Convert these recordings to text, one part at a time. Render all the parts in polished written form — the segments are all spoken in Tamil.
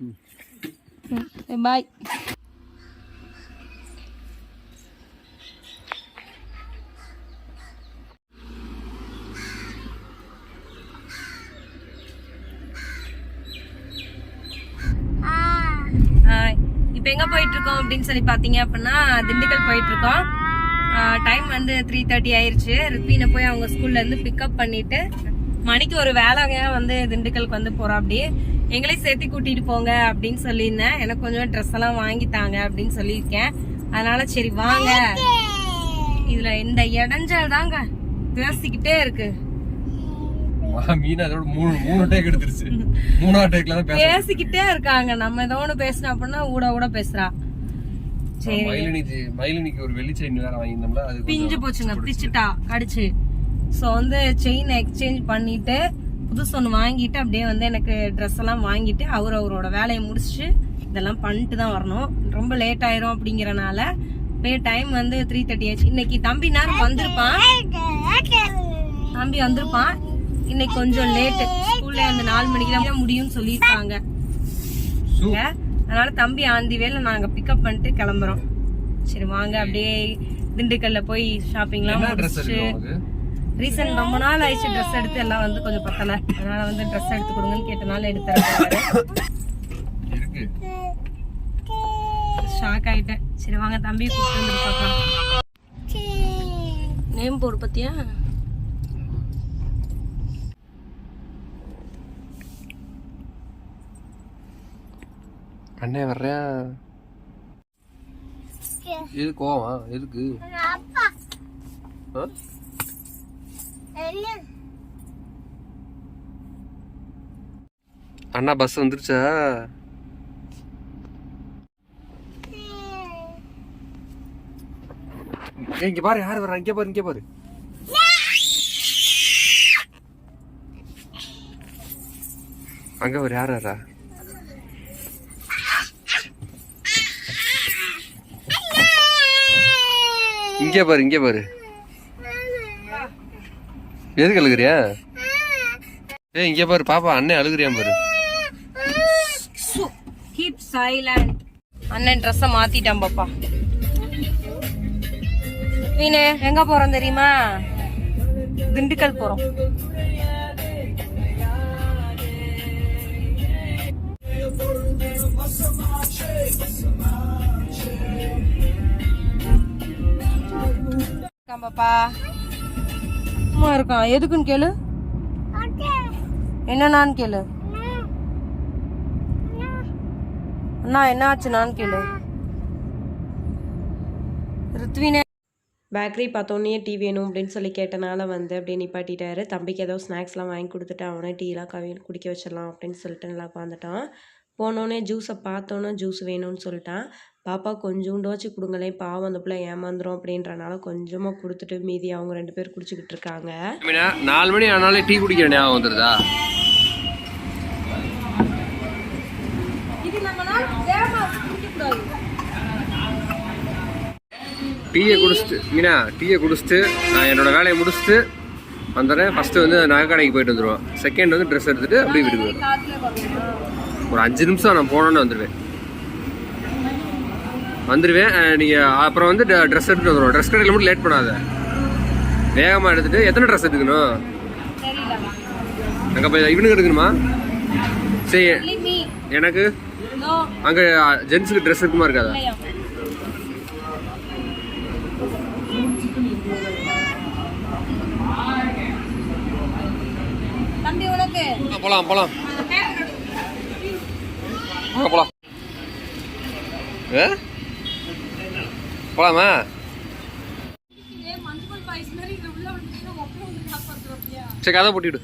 பாய். இப்போ எங்கே போயிட்டுருக்கோம் அப்படின்னு சொல்லி பார்த்தீங்க அப்படின்னா திண்டுக்கல் போயிட்டுருக்கோம். டைம் வந்து 3:30 ஆயிடுச்சு. ரித்வீனை போய் அவங்க ஸ்கூல்லேருந்து பிக்கப் பண்ணிவிட்டு மணிக்கு ஒரு வேலைங்க வந்து திண்டுக்கலுக்கு வந்து போகிறோம். அப்படியே எங்களையும் சேர்த்து கூட்டிகிட்டு போங்க அப்படின்னு சொல்லியிருந்தேன். எனக்கு கொஞ்சம் ட்ரெஸ் எல்லாம் வாங்கித்தாங்க அப்படின்னு சொல்லியிருக்கேன். அதனால சரி வாங்க. இதில் இந்த இடைஞ்சல் தாங்க பேசிக்கிட்டே இருக்கு. பேசிக்கிட்டே இருக்காங்க. நம்ம ஏதோ ஒண்ணு பேசினா அப்படின்னா ஊட பேசுறா. சரி மயிலினிக்கு ஒரு வெள்ளி செயின் வேற வாங்கியிருந்தோம்ல, அது பிஞ்சு போச்சுங்க, பிச்சுட்டா கடிச்சு. ஸோ வந்து செயின் எக்ஸ்சேஞ்ச் பண்ணிட்டு புதுசு ஒன்று வாங்கிட்டு அப்படியே வந்து எனக்கு ட்ரெஸ் எல்லாம் வாங்கிட்டு அவரோட வேலையை முடிச்சுட்டு இதெல்லாம் பண்ணிட்டு தான் வரணும். ரொம்ப லேட் ஆயிரும் அப்படிங்கறனால அப்படியே டைம் வந்து 3:30 ஆயிடுச்சு. இன்னைக்கு தம்பி நேரம் வந்திருப்பான். இன்னைக்கு கொஞ்சம் லேட்டு. ஸ்கூல்ல அந்த 4 மணிக்கு தான் முடியும்னு சொல்லியிருக்காங்க. அதனால தம்பி ஆந்தி வேலை நாங்க பிக்கப் பண்ணிட்டு கிளம்புறோம். சரி வாங்க அப்படியே திண்டுக்கல்ல போய் ஷாப்பிங்லாம் முடிச்சுட்டு ரீசன் ரொம்ப நாள் ஆயிடுச்சு ட்ரெஸ் எடுத்து எல்லாம் வந்து கொஞ்சம் பத்தல. அதனால வந்து ட்ரெஸ் எடுத்து கொடுங்கன்னு கேட்டனால எடுத்துறாரு. ஷாக் ஆயிட்டேன். சரி வாங்க தம்பி கூப்பிட்டு வந்து பார்க்கலாம். நேம் போர்டு பத்தியா அண்ணே வர்றியா? எது கோவமா? எதுக்கு? அண்ணா பஸ் வந்துருச்சா? இங்க பாரு யாரு வர்றா. இங்க பாரு அங்க ஒரு யார் வர்றா? இங்க பாரு எதுக்கு அழுகுறியா? இங்க பாரு பாப்பா, அண்ணன் அழுகுறியா பாரு. Keep silent. அண்ணன் ட்ரெஸ் மாத்திட்டான் பாப்பா. நீனே எங்க போறோம் தெரியுமா? திண்டுக்கல் போறோம். பாப்பா அம்மா இருக்கான். எதுக்குன்னு கேளு. என்னன்னு கேளு. அண்ணா என்ன ஆச்சுனான்னு கேளு. ரித்வினே பேக்கரி பார்த்தோன்னே டீ வேணும் அப்படின்னு சொல்லி கேட்டனால வந்து அப்படியே நிப்பாட்டிட்டாரு. தம்பிக்கு ஏதோ ஸ்நாக்ஸ்லாம் வாங்கி கொடுத்துட்டு அவனே டீலாம் குடிக்க வச்சிடலாம் அப்படின்னு சொல்லிட்டு நல்லா உட்காந்துட்டான். போனோடனே ஜூஸை பார்த்தோன்னே ஜூஸ் வேணும்னு சொல்லிட்டான். பாப்பா கொஞ்சோண்டு வச்சு கொடுங்களேன், பாவம் அந்த பிள்ளை ஏமாந்துரும் அப்படின்றனால கொஞ்சமாக கொடுத்துட்டு மீதி அவங்க 2 பேர் குடிச்சுக்கிட்டு இருக்காங்க. 4 மணி ஆனாலே டீ குடிக்கிற ஞாபகம் வந்துருதா? டீயை குடிச்சிட்டு நான் என்னோட வேலையை முடிச்சுட்டு வந்துடுறேன். ஃபர்ஸ்ட் வந்து நகை கடைக்கு போயிட்டு வந்துடுவேன். செகண்ட் வந்து ட்ரெஸ் எடுத்துட்டு அப்படியே வீட்டுக்கு வருவேன். ஒரு 5 நிமிஷம் நான் போனோன்னு வந்துடுவேன். நீங்கள் அப்புறம் வந்து ட்ரெஸ் எடுத்துட்டு வந்துடுவோம். ட்ரெஸ் கடையில் மட்டும் லேட் பண்ணாத, வேகமாக எடுத்துட்டு. எத்தனை ட்ரெஸ் எடுத்துக்கணும்? அங்கே போய் இவனுக்கு எடுக்கணுமா? சரி, எனக்கு அங்கே ஜென்ஸுக்கு ட்ரெஸ் இருக்குமா இருக்காதா? போலாம் போலாம் போலாமா? சரி கதை போட்டிடு.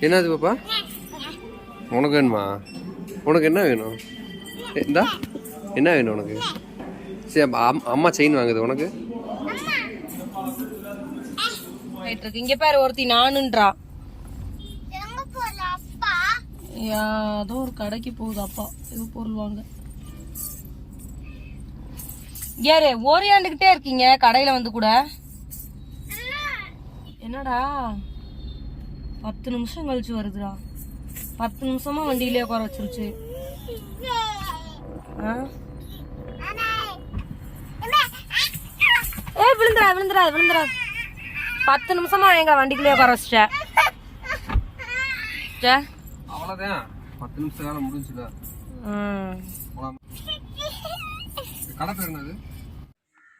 என்னது பாப்பா? உனக்கு வேணுமா? உனக்கு என்ன வேணும்? இந்தா என்ன வேணும் உனக்கு? சரி அம்மா செயின் வாங்குது உனக்கு. இங்க பாரு ஒருத்தி நானுன்றா. ஏதோ ஒரு கடைக்கு போகுது அப்பா இது பொருள் வாங்க. ஏறு ஓரியாண்டுகிட்டே இருக்கீங்க கடையில வந்து கூட. என்னடா 10 நிமிஷம் கழிச்சு வருதுடா. 10 நிமிஷமா வண்டியிலே உட்கார வச்சிருச்சு. விழுந்துடா விழுந்துடா விழுந்துடா. 10 நிமிஷமா எங்க வண்டிக்குள்ளே உட்கார வச்சிட்ட. அவ்வளவுதான் 10 நிமிஷம் காலம் முடிஞ்சுல. கடை பேர் என்னது?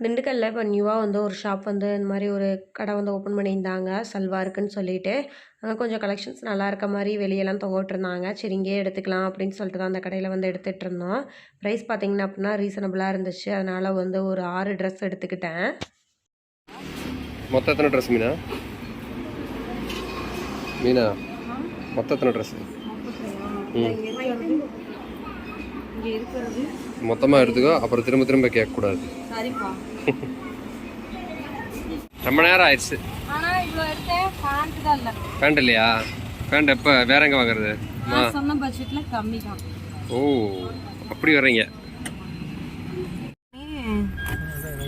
திண்டுக்கல்ல இப்போ நியூவாக வந்து ஒரு ஷாப் வந்து இந்த மாதிரி ஒரு கடை வந்து ஓப்பன் பண்ணியிருந்தாங்க சல்வாருக்குன்னு சொல்லிட்டு. அங்கே கொஞ்சம் கலெக்ஷன்ஸ் நல்லா இருக்க மாதிரி வெளியெல்லாம் தொங்கிட்டுருந்தாங்க. சரி இங்கேயே எடுத்துக்கலாம் அப்படின்னு சொல்லிட்டு தான் அந்த கடையில் வந்து எடுத்துகிட்டு இருந்தோம். ப்ரைஸ் பார்த்தீங்கன்னா அப்படின்னா ரீசனபிளாக இருந்துச்சு. அதனால் வந்து ஒரு 6 ட்ரெஸ் எடுத்துக்கிட்டேன். மொத்தம் எத்தனை ட்ரெஸ் மீனா? மொத்தம் எத்தனை ட்ரெஸ்? மொத்தமாக எடுத்துக்கோ, அப்புறம் திரும்ப திரும்ப கேட்கக்கூடாது. ரொம்ப நேரம் ஆயிடுச்சு. பேண்ட் இல்லையா? பேண்ட் எப்போ வேற எங்கே வாங்குறது? ஓ அப்படி வர்றீங்க.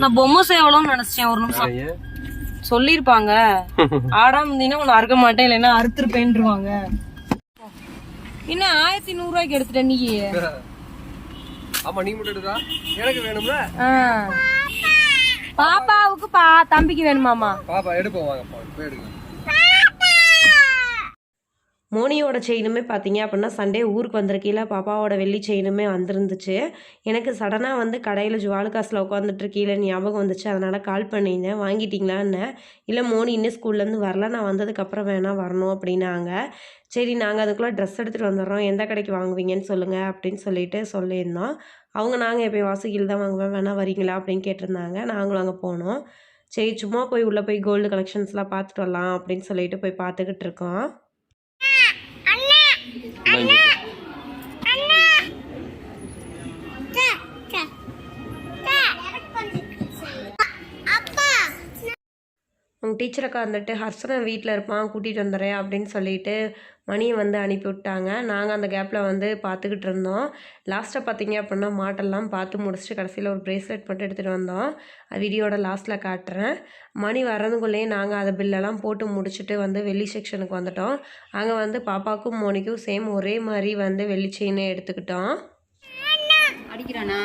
நான் பொம்மை சேவலும்னு நினைச்சேன். ஒரு நிமிஷம் சொல்லிருப்பாங்க ஆடாம இருந்தீங்கன்னா உன்னை அறுக்க மாட்டேன் இல்லைன்னா அறுத்துருப்பேன்ருவாங்க. இன்னும் 1100 ரூபாய்க்கு எடுத்துட்ட நீ. ஆமா நீ மட்டும் எடுத்தா எனக்கு வேணும்ல. பாப்பாவுக்கு தம்பிக்கு வேணுமாமா? பாப்பா எடுப்போம் வாங்கப்பா போய் எடுங்க. மோனியோட செயினுமே பார்த்தீங்க அப்படின்னா சண்டே ஊருக்கு வந்திருக்கீல பாப்பாவோட வெள்ளி செயினுமே வந்துருந்துச்சு. எனக்கு சடனாக வந்து கடையில் ஜுவாலுக்காஸில் உட்காந்துட்ருக்கீல ஞாபகம் வந்துச்சு. அதனால் கால் பண்ணியிருந்தேன். வாங்கிட்டீங்களான்னு. இல்லை மோனி இன்னும் ஸ்கூல்லேருந்து வரல, நான் வந்ததுக்கப்புறம் வேணால் வரணும் அப்படின்னாங்க. சரி நாங்கள் அதுக்குள்ளே ட்ரெஸ் எடுத்துகிட்டு வந்துடுறோம், எந்த கடைக்கு வாங்குவீங்கன்னு சொல்லுங்கள் அப்படின்னு சொல்லிட்டு சொல்லியிருந்தோம். அவங்க நாங்கள் எப்போ வாசுகியில் தான் வாங்குவேன், வேணா வரீங்களா அப்படின்னு கேட்டிருந்தாங்க. நாங்களும் அங்கே போனோம். சரி சும்மா போய் உள்ளே போய் கோல்டு கலெக்ஷன்ஸ்லாம் பார்த்துட்டு வரலாம் அப்படின்னு சொல்லிட்டு போய் பார்த்துக்கிட்டு இருக்கோம். உங்கள் டீச்சர் அக்கா வந்துட்டு ஹர்ஷனன் வீட்டில் இருப்பான் கூட்டிகிட்டு வந்துடுறேன் அப்படின்னு சொல்லிட்டு மணியை வந்து அனுப்பி விட்டாங்க. நாங்கள் அந்த கேப்பில் வந்து பார்த்துக்கிட்டு இருந்தோம். லாஸ்ட்டாக பார்த்தீங்க அப்படின்னா மாட்டெல்லாம் பார்த்து முடிச்சுட்டு கடைசியில் ஒரு ப்ரேஸ்லெட் மட்டும் எடுத்துகிட்டு வந்தோம். வீடியோட லாஸ்ட்டில் காட்டுறேன். மணி வர்றதுக்குள்ளேயே நாங்கள் அதை பில்லெல்லாம் போட்டு முடிச்சுட்டு வந்து வெள்ளி செக்ஷனுக்கு வந்துட்டோம். அங்கே வந்து பாப்பாவுக்கும் மோனிக்கும் சேம் ஒரே மாதிரி வந்து வெள்ளி செயினே எடுத்துக்கிட்டோம். அடிக்கிறானா?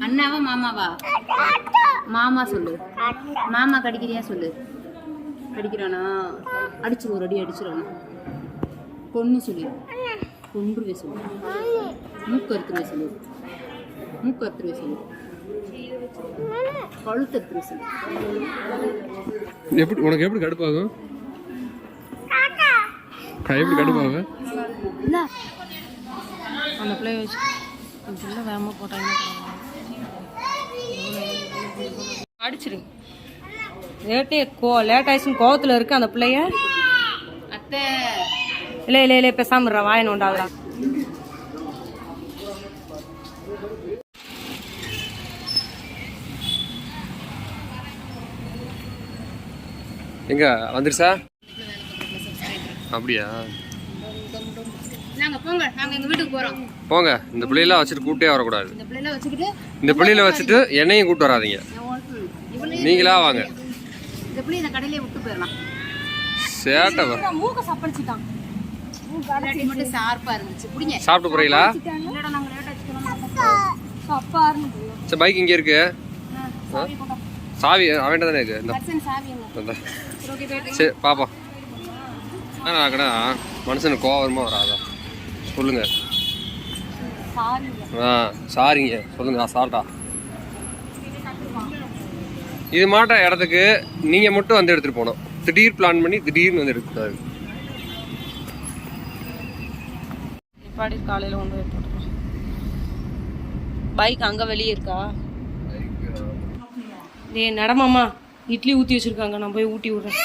அண்ணாவா மாமாவா? மாமா சொல்லு. மாமா கடிக்கிறியா சொல்லு. அடிக்கிறானா? அடிச்சு ஒரு அடி அடிச்சிடணும். பொண்ணு சொல்லு. கொன்றுவே சொல்லு. மூக்கு அறுத்துருவே சொல்லு. மூக்கு அறுத்துருவே சொல்லு. கழுத்து அறுத்துருவே சொல்லு. எப்படி உனக்கு எப்படி கடுப்பாகும்? எப்படி கடுப்பாகும்? அந்த பிள்ளை வச்சு வேகமாக போட்டாங்கன்னா அடிச்சிருங்க. லேட் ஆயிடுச்சுன்னு கோவத்தில் இருக்கு அந்த பிள்ளைய. அத்தை இல்லை இல்லை இல்லை பேசாம வாயன் உண்டாகுதா. எங்க வந்துருச்சா? அப்படியா? நாங்க போங்க, நாங்க எங்க வீட்டுக்கு போறோம். போங்க. இந்த பிள்ளையெல்லாம் வச்சுட்டு கூட்டே வரக்கூடாது. இந்த பிள்ளையில வச்சுட்டு என்னையும் கூட்டு வராதீங்க. நீங்களா வாங்க. இந்த பிள்ளை இந்த கடையிலே விட்டு போயிடலாம். சேட்டை மூக்க சப்பளிச்சிட்டான். மட்டும் ஷார்ப்பா இருந்துச்சு. புடிங்க. சாப்பிட்டு போறீங்களா? இல்லடா நாங்க லேட் ஆச்சுக்கலாம். அப்பா இருந்து சரி பைக் இங்கே இருக்கு. சாவி அவன்கிட்ட தானே இருக்கு. இந்த சரி பாப்பா. கடை மனுஷனுக்கு கோவமா வராதா சொல்லுங்க. சாரிங்க சொல்லுங்க. சார்ட்டா இது மாட்ட இடத்துக்கு நீங்க மட்டும் வந்து எடுத்துட்டு போனோம். திடீர் பிளான் பண்ணி திடீர்னு வந்து எடுக்கக்கூடாது. பாடி காலையில் கொண்டு போய் போட்டுருக்கோம். பைக் அங்கே வெளியே இருக்கா? நடமாமா இட்லி ஊற்றி வச்சிருக்காங்க, நான் போய் ஊட்டி விட்றேன்.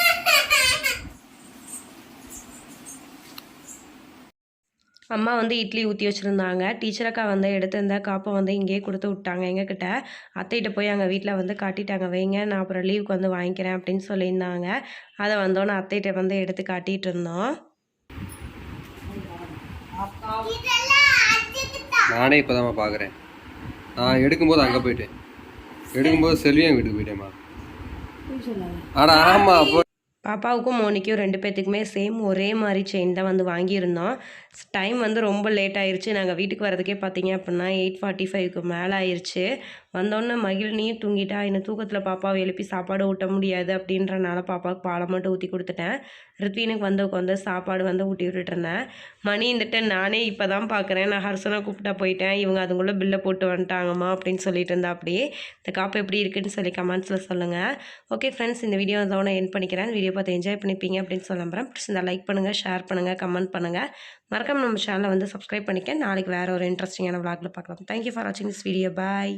அம்மா வந்து இட்லி ஊற்றி வச்சுருந்தாங்க. டீச்சர் அக்கா வந்து எடுத்திருந்த காப்பை வந்து இங்கேயே கொடுத்து விட்டாங்க எங்ககிட்ட. அத்தைகிட்ட போய் அங்கே வீட்டில் வந்து காட்டிட்டாங்க, வைங்க நான் அப்புறம் லீவுக்கு வந்து வாங்கிக்கிறேன் அப்படின்னு சொல்லியிருந்தாங்க. அதை வந்தோன்னே அத்தைகிட்ட வந்து எடுத்து காட்டிகிட்டு இருந்தோம். நானே இப்போதாம்மா பார்க்குறேன். நான் எடுக்கும்போது அங்கே போயிட்டேன். எடுக்கும்போது செல்வியும் வீட்டுக்கு போயிட்டேம்மா. ஆடா ஆமாம். அப்போ பாப்பாவுக்கும் மோனிக்கும் 2 பேர்த்துக்குமே சேம் ஒரே மாதிரி செயின் தான் வந்து வாங்கியிருந்தோம். டைம் வந்து ரொம்ப லேட் ஆயிருச்சு. நாங்கள் வீட்டுக்கு வரதுக்கே பார்த்தீங்க அப்படின்னா 8:45க்கு மேலே ஆயிடுச்சு. வந்தோடனே மகிழ்னியும் தூங்கிட்டா. இன்னும் தூக்கத்தில் பாப்பாவை எழுப்பி சாப்பாடு ஊட்ட முடியாது அப்படின்றனால பாப்பாவுக்கு பாலை மட்டும் ஊற்றி கொடுத்துட்டேன். ரித்வீனுக்கு வந்து உட்காந்து சாப்பாடு வந்து ஊட்டி விட்டுட்டு இருந்தேன். மணி இருந்துட்டு நானே இப்போ தான் பார்க்குறேன். நான் ஹர்சனை கூப்பிட்டா போயிட்டேன். இவங்க அதுக்குள்ளே பில்லை போட்டு வந்துட்டாங்கம்மா அப்படின்னு சொல்லிட்டு இருந்தா. அப்படியே இந்த காப்பு எப்படி இருக்குன்னு சொல்லி கமெண்ட்ஸில் சொல்லுங்கள். ஓகே ஃப்ரெண்ட்ஸ், இந்த வீடியோ அதோட எண்ட் பண்ணிக்கிறேன். வீடியோ பார்த்து என்ஜாய் பண்ணிப்பீங்க அப்படின்னு சொல்ல நம்புறேன். பிடிச்சிருந்தா லைக் பண்ணுங்கள், ஷேர் பண்ணுங்கள், கமெண்ட் பண்ணுங்கள். மறக்காம நம்ம சேனலை வந்து சப்ஸ்கிரைப் பண்ணிக்க. நாளைக்கு வேறு ஒரு இன்ட்ரெஸ்டிங்கான vlogல பார்க்கலாம். தேங்க்யூ ஃபார் வாட்சிங் திஸ் வீடியோ. பாய்.